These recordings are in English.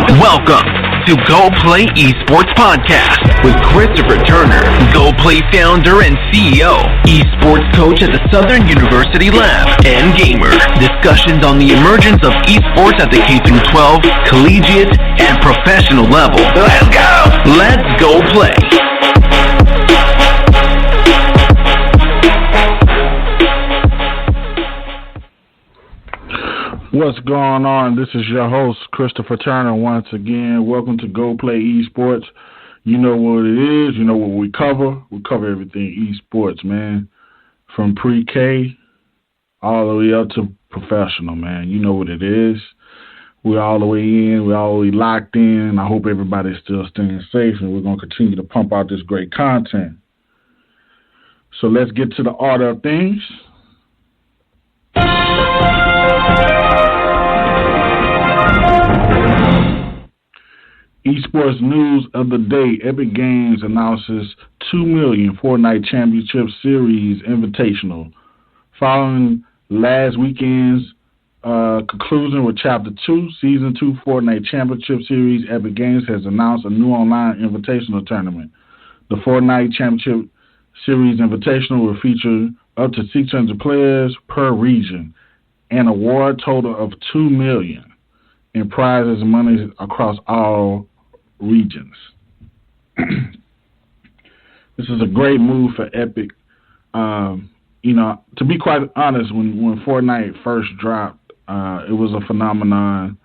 Welcome to Go Play Esports Podcast with Christopher Turner, Go Play founder and CEO, esports coach at the Southern University Lab, and gamer. Discussions on the emergence of esports at the K-12, collegiate, and professional level. Let's go! Let's go play. What's going on? This is your host, Christopher Turner, once again. Welcome to Go Play Esports. You know what it is. You know what we cover. We cover everything esports, man. From pre-K all the way up to professional, man. You know what it is. We're all the way in. We're all the way locked in. I hope everybody's still staying safe, and we're going to continue to pump out this great content. So let's get to the order of things. Esports news of the day. Epic Games announces 2 million Fortnite Championship Series Invitational. Following last weekend's conclusion with Chapter 2, Season 2 Fortnite Championship Series, Epic Games has announced a new online invitational tournament. The Fortnite Championship Series Invitational will feature up to 600 players per region, an award total of 2 million in prizes and money across all regions. This is a great move for Epic. To be quite honest, when Fortnite first dropped, it was a phenomenon.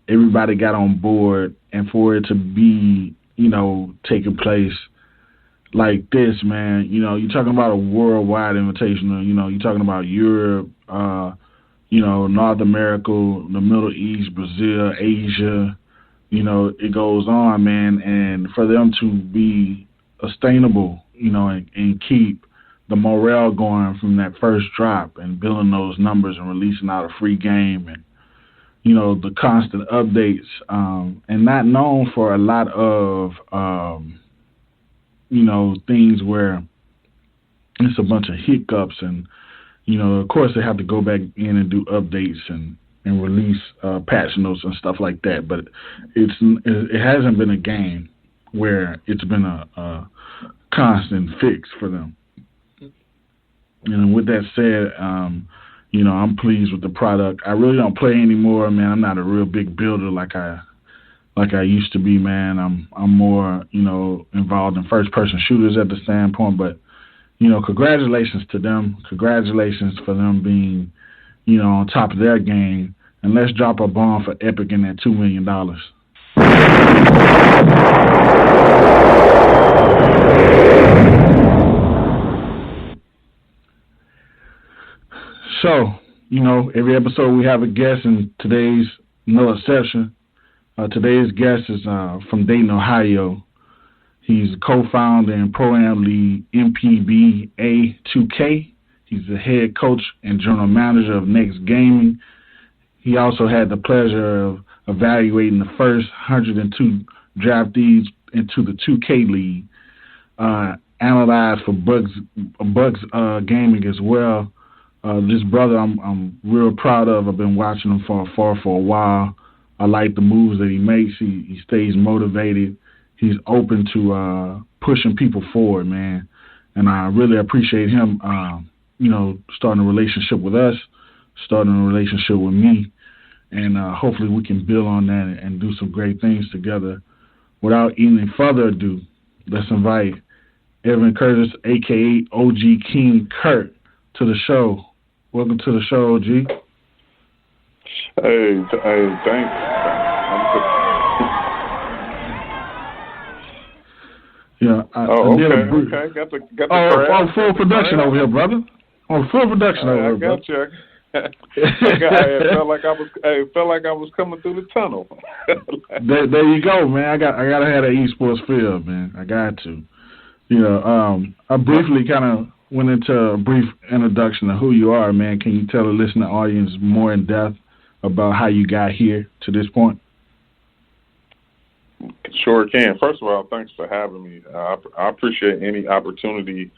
Everybody got on board, and for it to be, taking place like this, man, you're talking about a worldwide invitational. You're talking about Europe, North America, the Middle East, Brazil, Asia. It goes on, man, and for them to be sustainable, and keep the morale going from that first drop and building those numbers and releasing out a free game and, the constant updates, and not known for a lot of, things where it's a bunch of hiccups and, of course they have to go back in and do updates and release patch notes and stuff like that. But it hasn't been a game where it's been a constant fix for them. And with that said, I'm pleased with the product. I really don't play anymore, man. I'm not a real big builder like I used to be, man. I'm more, involved in first-person shooters at the standpoint, but congratulations to them. Congratulations for them being, on top of their game. And let's drop a bomb for Epic in that $2 million. So, every episode we have a guest, and today's no exception. Today's guest is from Dayton, Ohio. He's a co-founder and pro-am lead MPBA 2K. He's the head coach and general manager of Next Gaming. He also had the pleasure of evaluating the first 102 draftees into the 2K League, analyzed for Bugs Gaming as well. This brother I'm real proud of. I've been watching him for a while. I like the moves that he makes. He stays motivated. He's open to pushing people forward, man. And I really appreciate him, starting a relationship with us, starting a relationship with me. And hopefully we can build on that and do some great things together. Without any further ado, let's invite Evan Curtis, a.k.a. OG King Curt, to the show. Welcome to the show, OG. Hey, thanks. Yeah, okay. Got the full production over here, brother. Full production over here, got you. It felt like I was coming through the tunnel. there you go, man. I gotta have that esports feel, man. I got to. I briefly kind of went into a brief introduction of who you are, man. Can you tell the listening audience more in depth about how you got here to this point? Sure can. First of all, thanks for having me. I appreciate any opportunity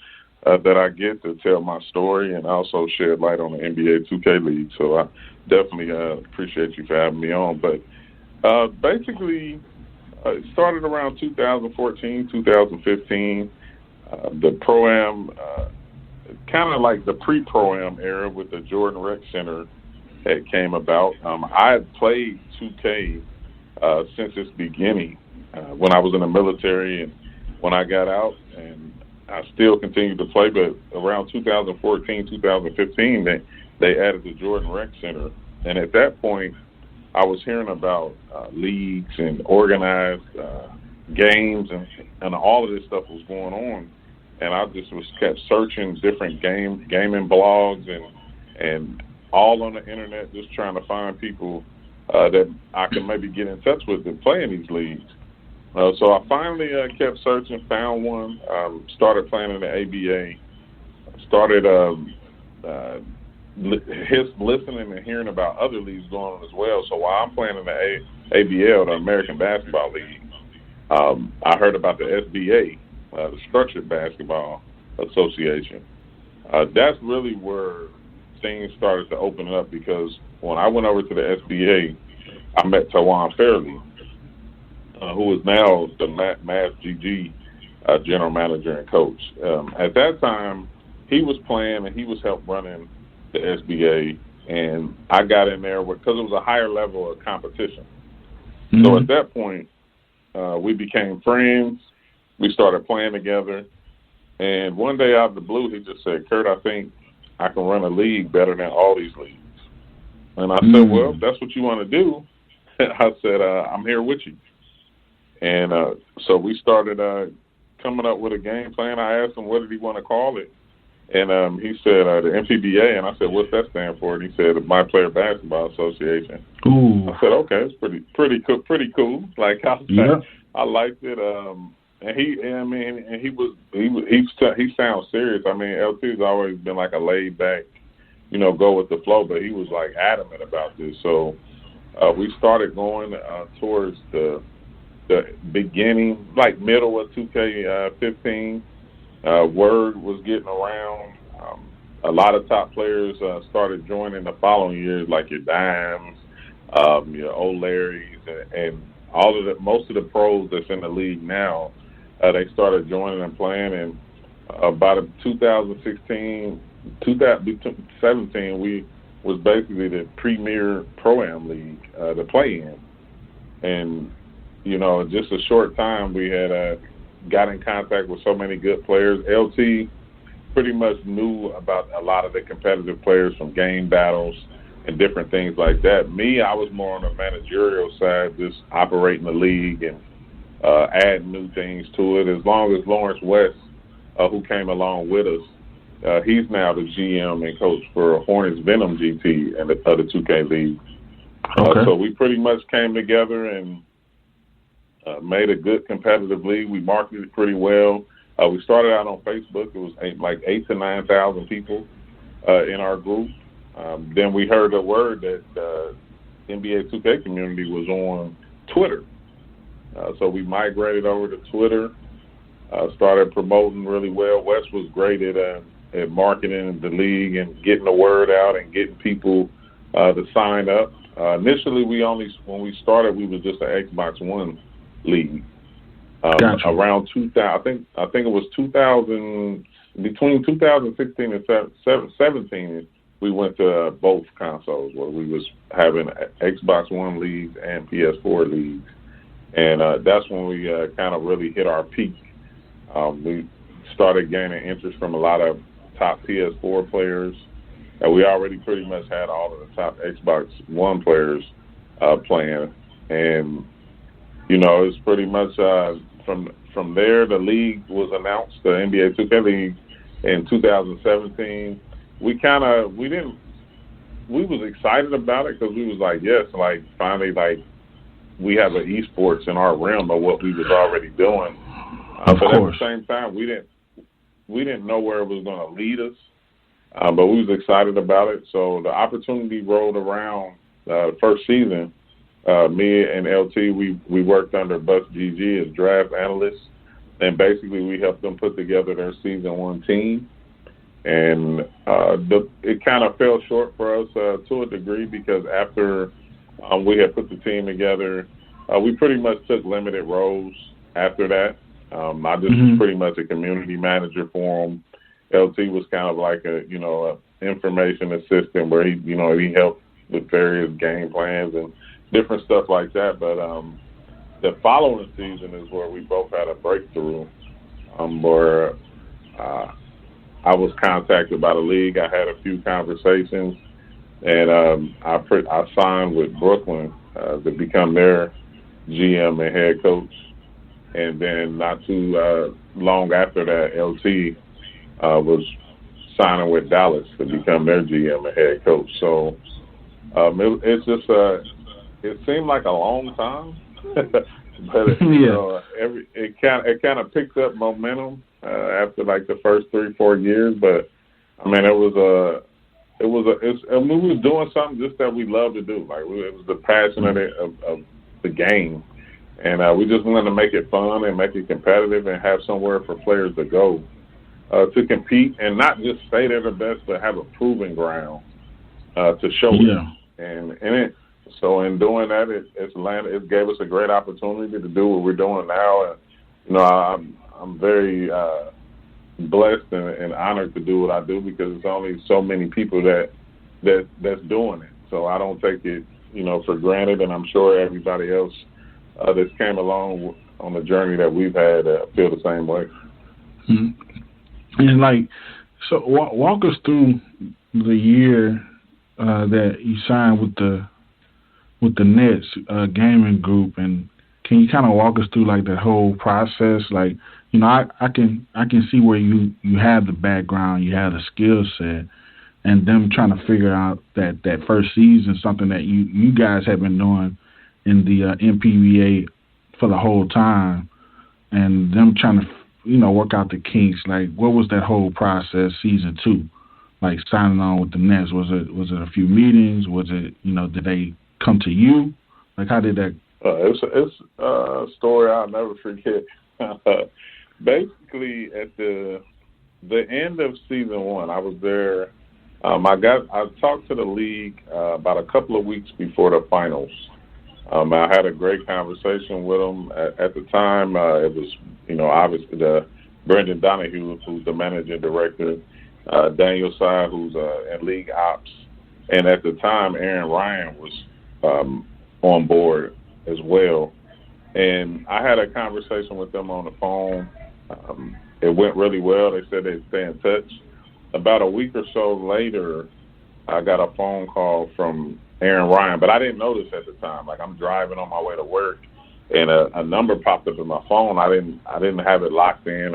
that I get to tell my story and also shed light on the NBA 2K League. So I definitely appreciate you for having me on. But Basically, it started around 2014, 2015. The Pro-Am, kind of like the pre-Pro-Am era with the Jordan Rec Center that came about. I had played 2K since its beginning when I was in the military and when I got out, and I still continued to play, but around 2014, 2015, they added the Jordan Rec Center. And at that point, I was hearing about leagues and organized games, and all of this stuff was going on. And I just kept searching different gaming blogs and all on the internet, just trying to find people that I can maybe get in touch with and play in these leagues. So I finally kept searching, found one, started playing in the ABA, started listening and hearing about other leagues going on as well. So while I'm playing in the ABL, the American Basketball League, I heard about the SBA, the Structured Basketball Association. That's really where things started to open up, because when I went over to the SBA, I met Tawan Fairley, who is now the Mass GG general manager and coach. At that time, he was playing and he was helping running the SBA, and I got in there because it was a higher level of competition. Mm-hmm. So at that point, we became friends. We started playing together, and one day out of the blue, he just said, "Curt, I think I can run a league better than all these leagues." And I said, "Well, if that's what you want to do," I said, "I'm here with you." And so we started coming up with a game plan. I asked him, what did he want to call it? And he said, the MPBA. And I said, what's that stand for? And he said, My Player Basketball Association. Ooh. I said, okay, it's pretty cool. Like, I liked it. And he sounds serious. I mean, LT's always been like a laid back, go with the flow, but he was like adamant about this. So we started going towards the beginning, like middle of 2K15. Word was getting around. A lot of top players started joining the following years, like your Dimes, your O'Larrys, and most of the pros that's in the league now. They started joining and playing, and by 2016, 2017, we was basically the premier Pro-Am league to play in, and just a short time, we had got in contact with so many good players. LT pretty much knew about a lot of the competitive players from game battles and different things like that. Me, I was more on the managerial side, just operating the league and adding new things to it. As long as Lawrence West, who came along with us, he's now the GM and coach for Hornets Venom GT and the other 2K league. Okay. So we pretty much came together and made a good competitive league. We marketed it pretty well. We started out on Facebook. It was 8,000 to 9,000 people in our group. Then we heard the word that the NBA 2K community was on Twitter. So we migrated over to Twitter, started promoting really well. Wes was great at marketing the league and getting the word out and getting people to sign up. Initially, when we started, we was just an Xbox One league. Gotcha. Around 2000, I think it was 2000, between 2016 and 2017, we went to both consoles where we was having Xbox One leagues and PS4 leagues, and that's when we kind of really hit our peak. We started gaining interest from a lot of top PS4 players, and we already pretty much had all of the top Xbox One players playing, and it's pretty much from there, the league was announced, the NBA 2K League, in 2017. We was excited about it because we was like, yes, like finally, like we have an esports in our realm of what we was already doing. Of but course. At the same time, we didn't know where it was going to lead us, but we was excited about it. So the opportunity rolled around the first season. Me and LT, we worked under Bus GG as draft analysts, and basically we helped them put together their season one team. And it kind of fell short for us to a degree because after we had put the team together. We pretty much took limited roles after that. I just was pretty much a community manager for him. LT was kind of like a information assistant where he helped with various game plans and different stuff like that. But the following season is where we both had a breakthrough, where I was contacted by the league. I had a few conversations, and I signed with Brooklyn to become their GM and head coach. And then not too long after that, LT was signing with Dallas to become their GM and head coach. So it's just it seemed like a long time, but it kind of picked up momentum after like the first 3-4 years. But I mean, we was doing something just that we love to do. Like it was the passion of the game. And we just wanted to make it fun and make it competitive and have somewhere for players to go to compete and not just stay there the best, but have a proving ground to show it. So in doing that, it gave us a great opportunity to do what we're doing now. And I'm very blessed and honored to do what I do because it's only so many people that's doing it. So I don't take it for granted, and I'm sure everybody else that's came along on the journey that we've had feel the same way. And so walk us through the year that you signed with the Nets gaming group, and can you kind of walk us through the whole process? I can see where you have the background, you have the skill set, and them trying to figure out that first season, something that you guys have been doing in the MPBA for the whole time, and them trying to work out the kinks. What was that whole process, season 2, signing on with the Nets? Was it a few meetings? Was it did they come to you? How did that? It's a story I'll never forget. Basically, at the end of season 1, I was there. I talked to the league about a couple of weeks before the finals. I had a great conversation with them. At the time, it was, obviously Brendan Donahue, who's the managing director, Daniel Sy, who's in league ops, and at the time, Aaron Ryan was on board as well. And I had a conversation with them on the phone. It went really well. They said they'd stay in touch. About a week or so later, I got a phone call from Aaron Ryan, but I didn't notice at the time. I'm driving on my way to work, and a number popped up in my phone. I didn't have it locked in,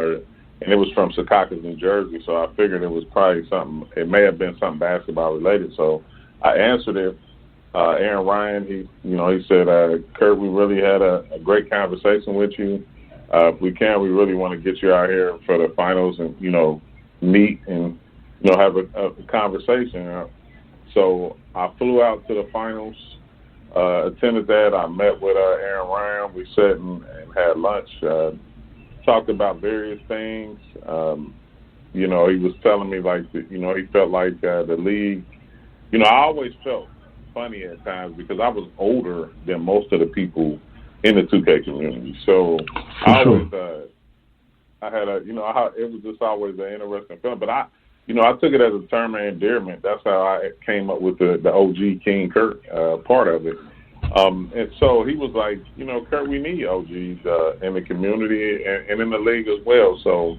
and it was from Secaucus, New Jersey. So I figured it was probably something. It may have been something basketball related. So I answered it. Aaron Ryan, he said, Curt, we really had a great conversation with you. If we can, we really want to get you out here for the finals and meet and have a conversation. So I flew out to the finals, attended that. I met with Aaron Ryan. We sat and had lunch, talked about various things. He was telling me he felt like the league. I always felt funny at times because I was older than most of the people in the 2K community. So I always, I had it was just always an interesting feeling. But I took it as a term of endearment. That's how I came up with the OG King Curt part of it. And so he was like, Curt, we need OGs in the community and in the league as well. So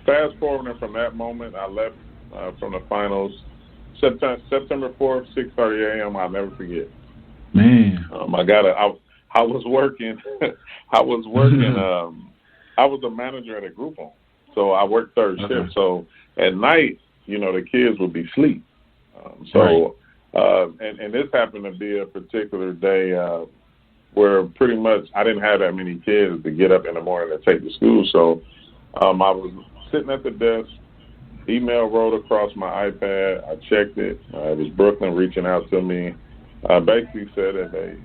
fast forwarding from that moment, I left from the finals September 4th, 6:30 a.m. I'll never forget. Man, I was working. I was a manager at a group home, so I worked third shift. So at night, the kids would be asleep. And this happened to be a particular day where pretty much I didn't have that many kids to get up in the morning to take to school. So I was sitting at the desk. Email rolled across my iPad. I checked it. It was Brooklyn reaching out to me. Basically said that they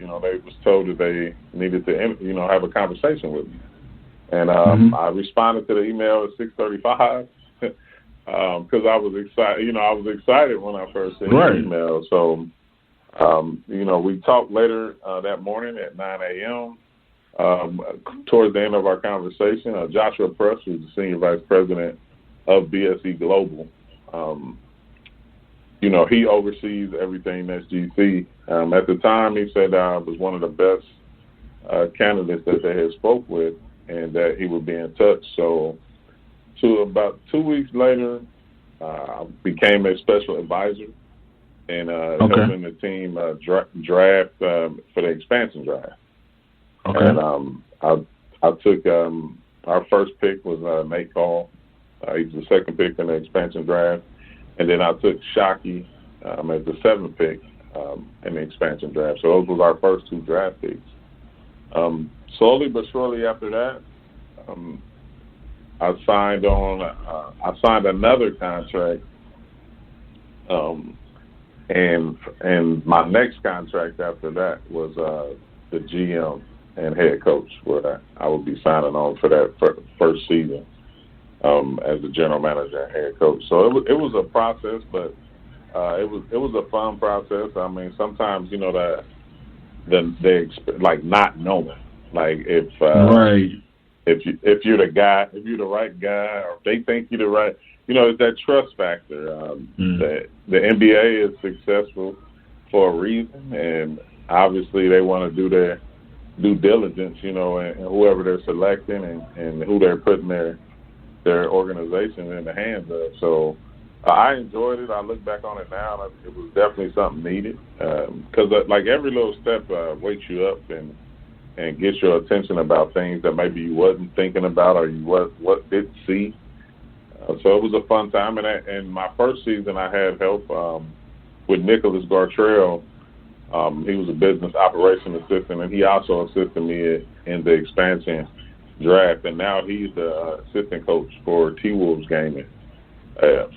was told that they needed to, have a conversation with me. And I responded to the email at 6:35 because I was excited. I was excited when I first sent the email. So We talked later that morning at 9 a.m. Towards the end of our conversation, Joshua Press, who's the Senior Vice President of BSE Global, he oversees everything NetGC. At the time, he said I was one of the best candidates that they had spoke with, and that he would be in touch. So, about 2 weeks later, I became a special advisor and helping the team draft for the expansion draft. Okay. And I took our first pick was Nate Call. He's the second pick in the expansion draft. And then I took Shockey as the seventh pick in the expansion draft. So those were our first two draft picks. Slowly but surely after that, I signed another contract, and my next contract after that was the GM and head coach, where I would be signing on for that first season as the general manager and head coach. So it was a process, but it was a fun process. I mean, sometimes they like not knowing, like if you're the guy, if you're the right guy, or if they think you're the right, it's that trust factor. The NBA is successful for a reason, and obviously they want to do their due diligence, and whoever they're selecting and who they're putting their organization in the hands of. So I enjoyed it. I look back on it now, and it was definitely something needed because like every little step wakes you up and gets your attention about things that maybe you wasn't thinking about or you didn't see. So it was a fun time. And my first season, I had help with Nicholas Gartrell. He was a business operations assistant, and he also assisted me in the expansion draft. And now he's the assistant coach for T-Wolves gaming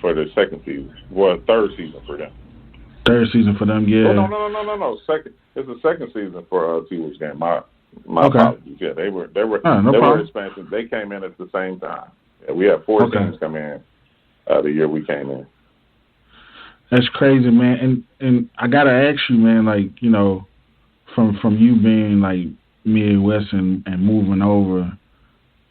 for the second season. Well, third season for them. Third season for them, yeah. Oh, no. Second. It's the second season for T-Wolves game. My apologies. Yeah, they were expansion. They came in at the same time. Yeah, we had four teams come in the year we came in. That's crazy, man. And I gotta ask you, man, like, from you being like Midwest and moving over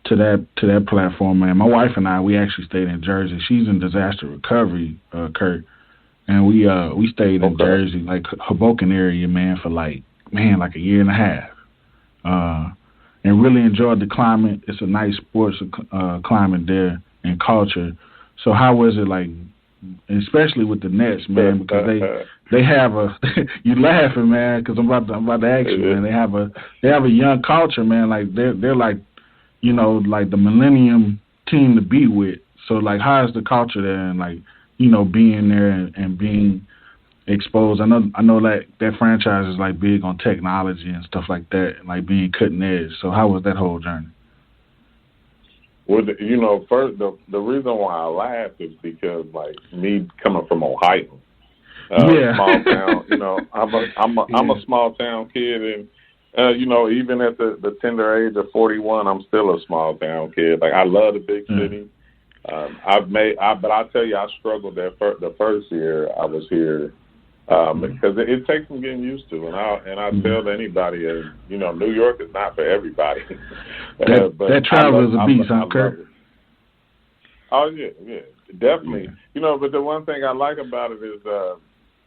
to that platform, man. My wife and I, we actually stayed in Jersey. She's in disaster recovery, Curt, and we stayed in Jersey, like Hoboken area, man, for like a year and a half. And really enjoyed the climate. It's a nice sports climate there and culture. So how was it like, especially with the Nets, man? Because they have a you laughing, man, because I'm about to ask you, man. They have a young culture, man. Like they're like, like the millennium team to be with. So like, how is the culture there, and like, being there and being exposed? I know that franchise is like big on technology and stuff like that, and like being cutting edge. So how was that whole journey? Well, first the reason why I laughed is because like me coming from Ohio, small town. I'm a small town kid, and even at the tender age of 41, I'm still a small town kid. Like I love the big city. But I tell you, I struggled the first year I was here. Because it takes some getting used to, and I tell anybody, New York is not for everybody. That travel is a beast, huh, Curt? Oh yeah, definitely. But the one thing I like about it is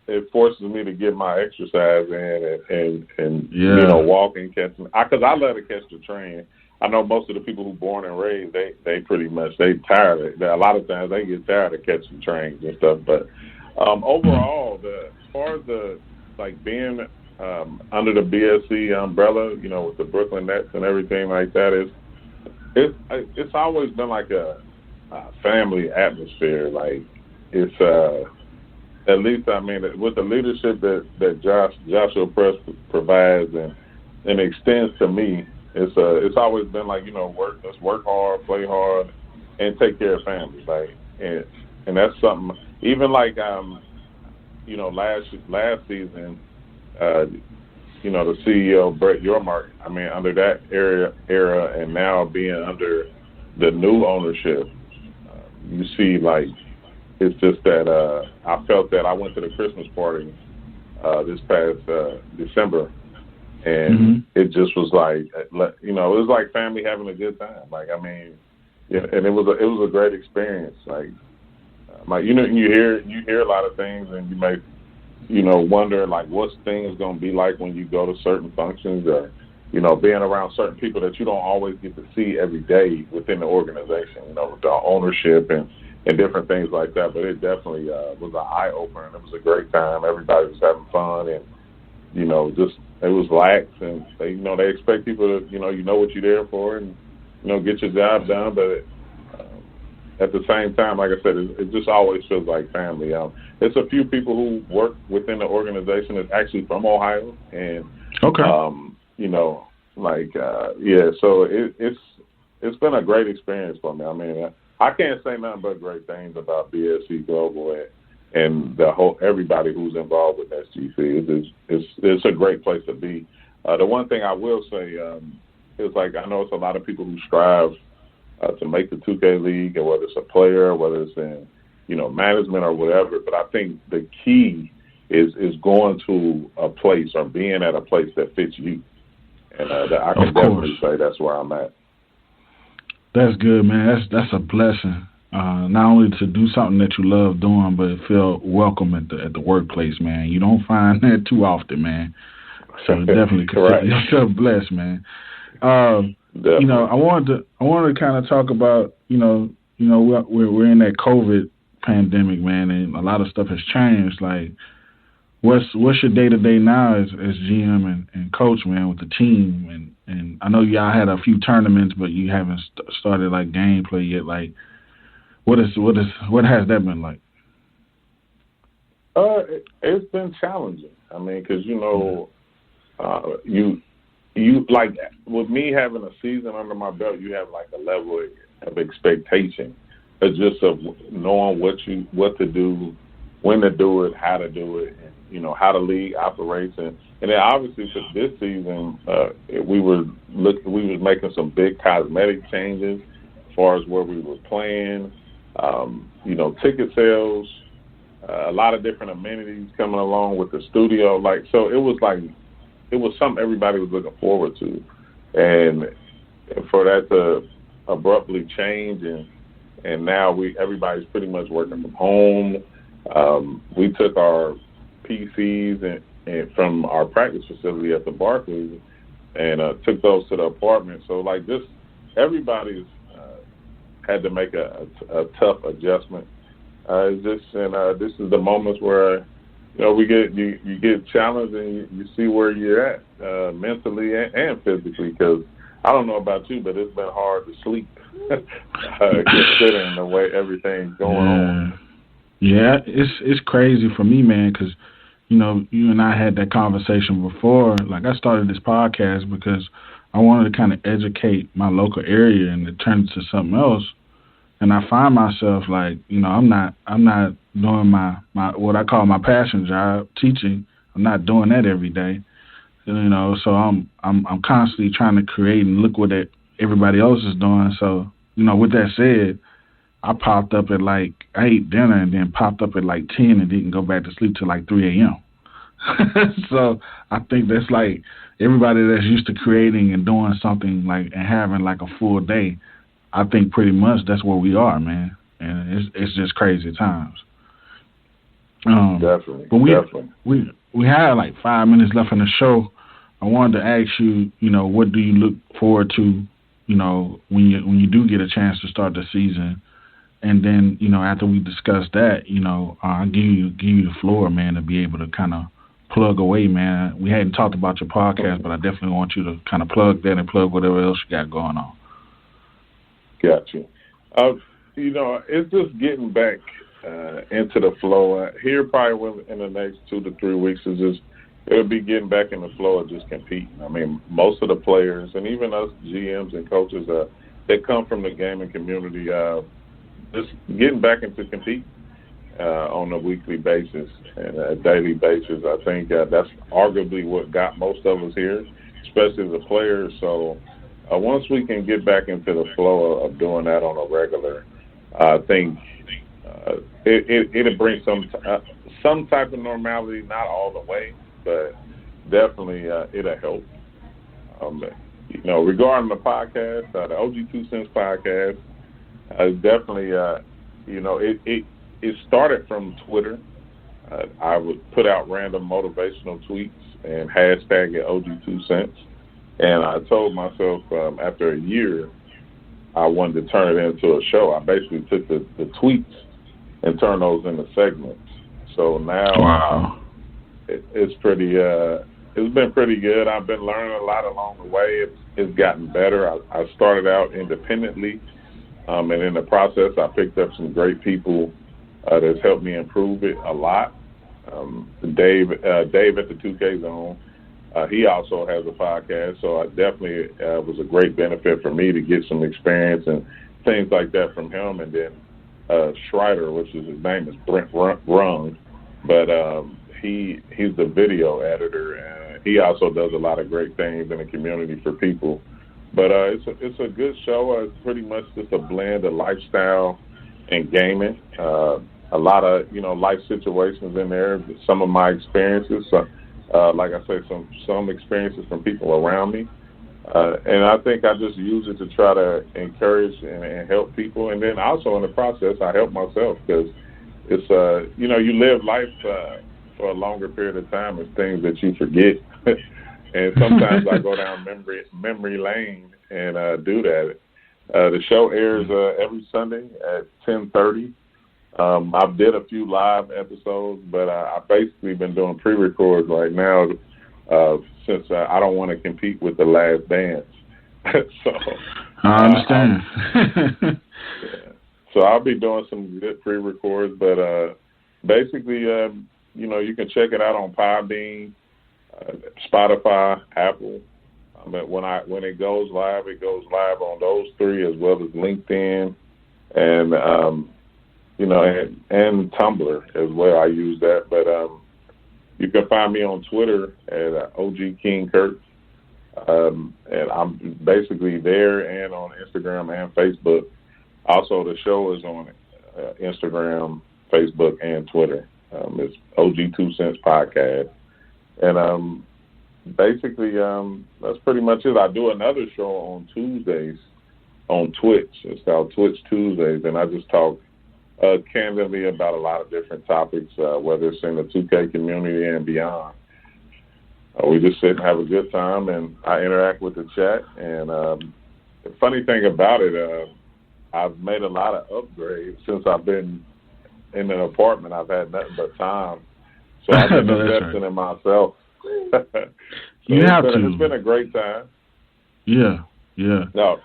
it forces me to get my exercise in and walk and catch. Because I love to catch the train. I know most of the people who born and raised, they pretty much they tired of it. A lot of times they get tired of catching trains and stuff, but. Overall, as far as being under the BSC umbrella, with the Brooklyn Nets and everything like that, it's always been like a family atmosphere. Like it's at least with the leadership that Joshua Press provides and extends to me, it's always been like let's work hard, play hard, and take care of families. Like and that's something. Even like last season, the CEO Brett Yormark. Under that era, and now being under the new ownership, you see like it's just that I felt that I went to the Christmas party this past December, and it just was like, it was like family having a good time. Like, I mean, yeah, and it was a great experience. Like you hear a lot of things, and you may, wonder like what's things gonna be like when you go to certain functions, or being around certain people that you don't always get to see every day within the organization. With the ownership and different things like that. But it definitely was an eye opener. It was a great time. Everybody was having fun, and just it was lax, and they expect people to you know what you're there for, and get your job done. But at the same time, like I said, it just always feels like family. It's a few people who work within the organization that's actually from Ohio, and okay. So it's been a great experience for me. I mean, I can't say nothing but great things about BSC Global and the whole everybody who's involved with NetGC. It's a great place to be. The one thing I will say is, like, I know it's a lot of people who strive to make the 2K League, and whether it's a player, whether it's in management or whatever. But I think the key is going to a place or being at a place that fits you. And I can definitely say that's where I'm at. That's good, man. That's a blessing. Not only to do something that you love doing, but feel welcome at the workplace, man. You don't find that too often, man. So definitely consider yourself blessed, man. I wanted to kind of talk about, we're in that COVID pandemic, man, and a lot of stuff has changed. Like, what's your day-to-day now as GM and coach, man, with the team? And I know y'all had a few tournaments, but you haven't started like gameplay yet. Like, what has that been like? It's been challenging. I mean, because you like, with me having a season under my belt, you have like a level of expectation, just of knowing what to do, when to do it, how to do it, and how the league operates, and then obviously for this season, we was making some big cosmetic changes as far as where we were playing, ticket sales, a lot of different amenities coming along with the studio, like, so it was something everybody was looking forward to, and for that to abruptly change, and now everybody's pretty much working from home. We took our PCs and from our practice facility at the Barclays and took those to the apartment. So like this, everybody's had to make a tough adjustment. This is the moments where you get challenged and you see where you're at mentally and physically. Because I don't know about you, but it's been hard to sleep considering the way everything's going on. Yeah, it's crazy for me, man, because, you and I had that conversation before. Like, I started this podcast because I wanted to kind of educate my local area and to turn it to something else. And I find myself like, I'm not doing my what I call my passion job, teaching. I'm not doing that every day. So I'm constantly trying to create and look what everybody else is doing. So, with that said, I popped up at I ate dinner and then popped up at 10 and didn't go back to sleep till 3 a.m. So I think that's like everybody that's used to creating and doing something and having a full day. I think pretty much that's where we are, man. And it's just crazy times. Definitely. But definitely. We had 5 minutes left in the show. I wanted to ask you, what do you look forward to, when you do get a chance to start the season? And then, after we discuss that, I'll give you the floor, man, to be able to kind of plug away, man. We hadn't talked about your podcast, but I definitely want you to kind of plug that and plug whatever else you got going on. Got you. It's just getting back into the flow. Here probably in the next 2 to 3 weeks it'll be getting back in the flow of just competing. I mean, most of the players and even us GMs and coaches, they come from the gaming community, just getting back into competing on a weekly basis and a daily basis. I think that's arguably what got most of us here, especially the players. So once we can get back into the flow of doing that on a regular, I think it'll bring some some type of normality, not all the way, but definitely it'll help. Regarding the podcast, the OG 2 Cents podcast, definitely, it started from Twitter. I would put out random motivational tweets and hashtag it OG 2 Cents. And I told myself after a year, I wanted to turn it into a show. I basically took the tweets and turned those into segments. So now it's pretty. It's been pretty good. I've been learning a lot along the way. It's gotten better. I started out independently, and in the process, I picked up some great people that's helped me improve it a lot. Dave at the 2K Zone, he also has a podcast, so it definitely was a great benefit for me to get some experience and things like that from him. And then Schreider, which is his name is Brent Rung, but he's the video editor, and he also does a lot of great things in the community for people. But it's a good show. It's pretty much just a blend of lifestyle and gaming. A lot of life situations in there. Some of my experiences, like I say, some experiences from people around me, and I think I just use it to try to encourage and help people. And then also in the process, I help myself, because it's you live life for a longer period of time. It's things that you forget, and sometimes I go down memory lane and do that. The show airs every Sunday at 10:30. I did a few live episodes, but I've basically been doing pre-records right now since I don't want to compete with The Last Dance. So I understand. Yeah. So I'll be doing some good pre-records, but basically, you can check it out on Podbean, Spotify, Apple. But when it goes live on those three, as well as LinkedIn and and Tumblr as well. I use that, but you can find me on Twitter at OG King Curt, and I'm basically there, and on Instagram and Facebook. Also, the show is on Instagram, Facebook, and Twitter. It's OG 2 Cents Podcast, and basically that's pretty much it. I do another show on Tuesdays on Twitch. It's called Twitch Tuesdays, and I just talk candidly about a lot of different topics, whether it's in the 2K community and beyond. We just sit and have a good time, and I interact with the chat. And the funny thing about it, I've made a lot of upgrades since I've been in an apartment. I've had nothing but time, so I've been investing in myself. You have to. It's been a great time. Yeah. No.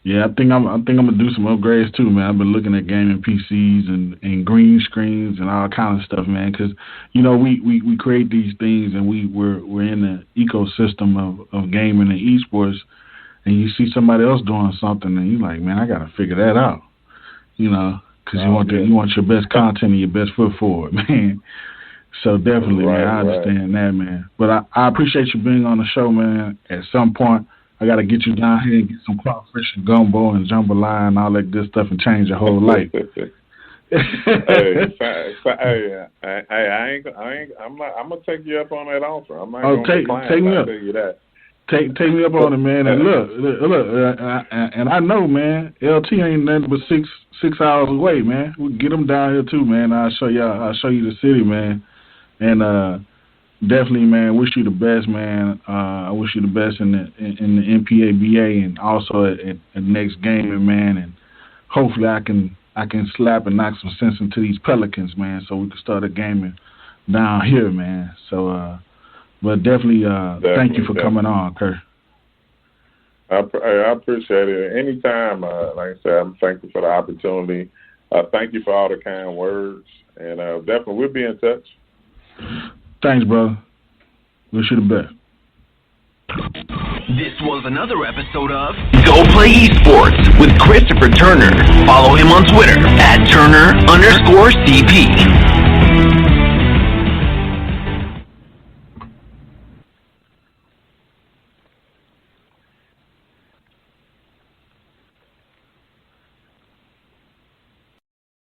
Yeah, I think I'm gonna do some upgrades too, man. I've been looking at gaming PCs and green screens and all kind of stuff, man. Because we create these things, and we're in the ecosystem of gaming and esports, and you see somebody else doing something, and you're like, man, I gotta figure that out, because you want your best content and your best foot forward, man. So definitely, man, I understand that, man. But I appreciate you being on the show, man. At some point, I got to get you down here and get some crawfish and gumbo and jambalaya and all that good stuff and change your whole life. I'm gonna take you up on that offer. I'm not gonna decline. Take me up. Tell you that. Take me up on it, man. And look, and I know, man, LT ain't nothing but six hours away, man. We get them down here too, man. I'll show you the city, man. And definitely, man, wish you the best, man. I wish you the best in the NPABA and also at next gaming, man. And hopefully I can slap and knock some sense into these Pelicans, man, so we can start a gaming down here, man. So, but definitely thank you for coming on, Curt. I appreciate it. Anytime, like I said, I'm thankful for the opportunity. Thank you for all the kind words, and definitely we'll be in touch. Thanks, brother. Wish you the best. This was another episode of Go Play Esports with Christopher Turner. Follow him on Twitter at Turner_CP.